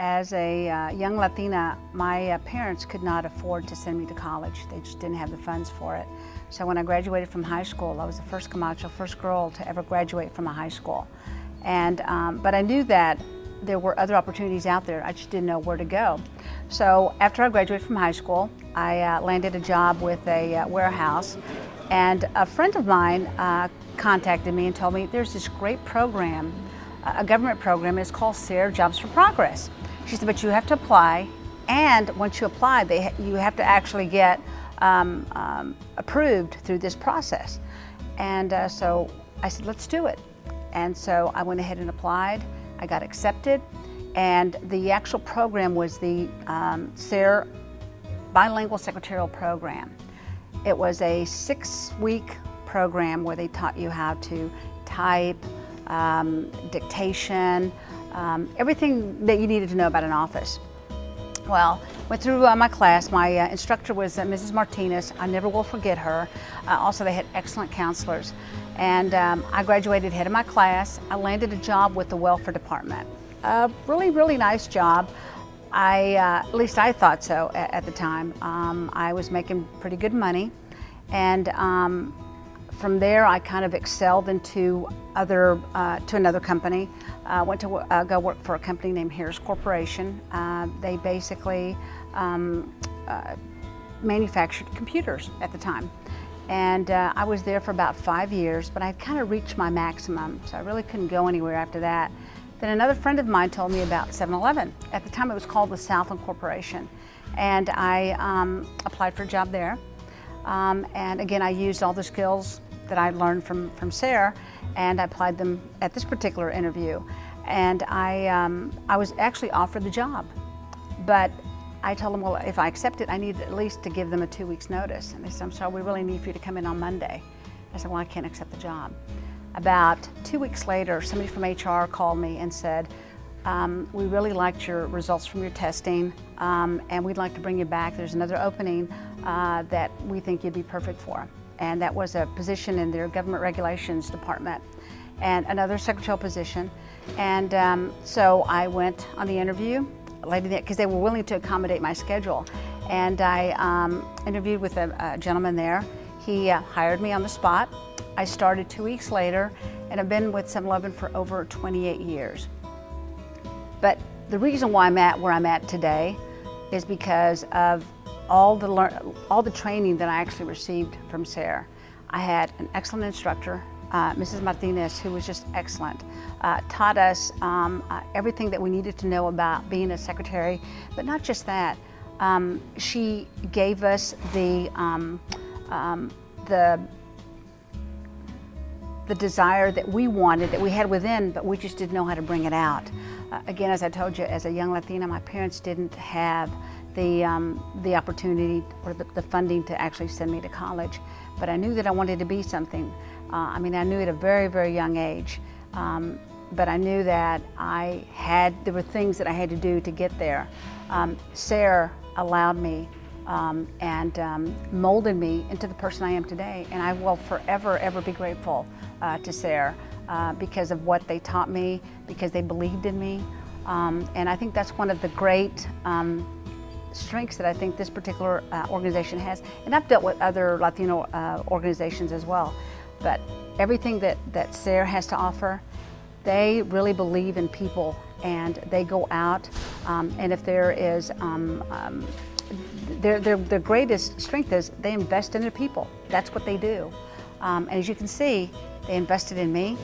As a young Latina, my parents could not afford to send me to college. They just didn't have the funds for it. So when I graduated from high school, I was the first Camacho, first girl to ever graduate from a high school. But I knew that there were other opportunities out there. I just didn't know where to go. So after I graduated from high school, I landed a job with a warehouse, and a friend of mine contacted me and told me there's this great program, a government program. It's called SARE Jobs for Progress. She said, but you have to apply, and once you apply, you have to actually get approved through this process. And so I said, let's do it. And so I went ahead and applied. I got accepted, and the actual program was the SARE Bilingual Secretarial Program. It was a 6-week program where they taught you how to type, dictation, everything that you needed to know about an office. Well, went through my class. My instructor was Mrs. Martinez. I never will forget her. Also, they had excellent counselors. And I graduated head of my class. I landed a job with the welfare department. A really, really nice job. At least I thought so at the time. I was making pretty good money. And from there, I kind of excelled into another company. Went to go work for a company named Harris Corporation. They basically manufactured computers at the time. And I was there for about 5 years, but I had kind of reached my maximum, so I really couldn't go anywhere after that. Then another friend of mine told me about 7-Eleven. At the time, it was called the Southland Corporation. And I applied for a job there. And again, I used all the skills that I learned from SARE, and I applied them at this particular interview. And I was actually offered the job. But I told them, well, if I accept it, I need at least to give them a 2 weeks notice. And they said, I'm sorry, we really need for you to come in on Monday. I said, well, I can't accept the job. About 2 weeks later, somebody from HR called me and said, we really liked your results from your testing, and we'd like to bring you back. There's another opening that we think you'd be perfect for. And that was a position in their government regulations department, and another secretarial position. And so I went on the interview, because they were willing to accommodate my schedule. And I interviewed with a gentleman there. He hired me on the spot. I started 2 weeks later, and I've been with 7-Eleven for over 28 years. But the reason why I'm at where I'm at today is because of all the training that I actually received from SARE. I had an excellent instructor, Mrs. Martinez, who was just excellent. Taught us everything that we needed to know about being a secretary, but not just that. She gave us the desire that we wanted, that we had within, but we just didn't know how to bring it out. Again, as I told you, as a young Latina, my parents didn't have the opportunity or the funding to actually send me to college. But I knew that I wanted to be something. I mean, I knew at a very, very young age. But I knew that there were things that I had to do to get there. SARE allowed me and molded me into the person I am today. And I will forever, ever be grateful to SARE because of what they taught me, because they believed in me. And I think that's one of the great strengths that I think this particular organization has. And I've dealt with other Latino organizations as well. But everything that SARE has to offer, they really believe in people, and they go out, and if there is, their greatest strength is they invest in their people. That's what they do. And as you can see, they invested in me.